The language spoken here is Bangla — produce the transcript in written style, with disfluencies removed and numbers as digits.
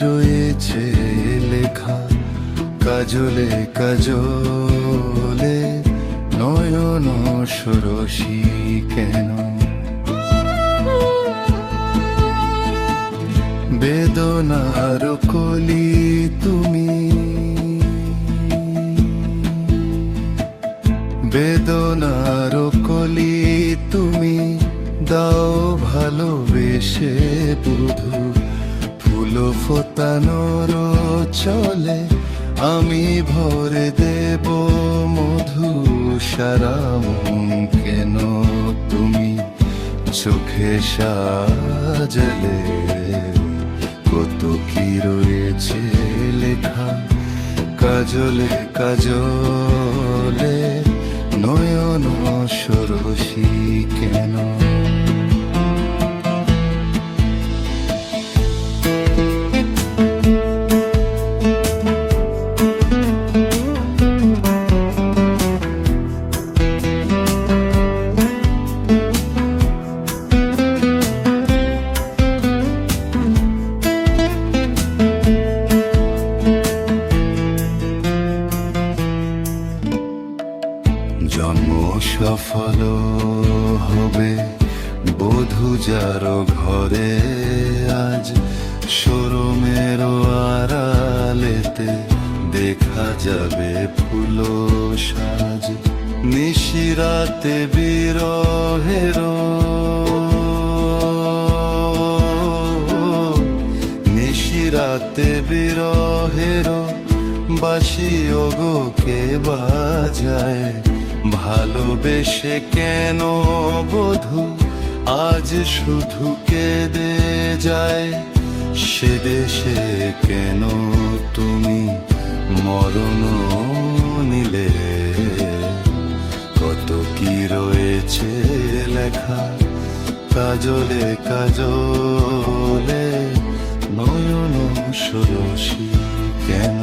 রয়েছে লেখা কাজলে কাজলে নয়ন সরসী কেন? বেদনার কলি তুমি, বেদনার কলি তুমি, দাও ভালোবেসে বুধু ফুল ফোটানোর চলে আমি ভরে দেব মধু। সারা মন কেন তুমি চোখে সাজলে, কত কি রয়েছে লেখা কাজলে কাজলে নয়ন সরসী কেন? জন্ম সফল হবে বধূ যার ঘরে আজ, শোরমের আড়ালেতে দেখা যাবে ফুল সাজ। নিশিরাতে বিরহের, নিশিরাতে বিরহের বাঁশি ওগো কে বাজায়? ভালোবেসে কেন বধূ আজ শুধু কেঁদে যায়? সে দেশে কেন তুমি মরণ নিলে? কত কি রয়েছে লেখা কাজলে কাজলে নয়ন সরসী কেন?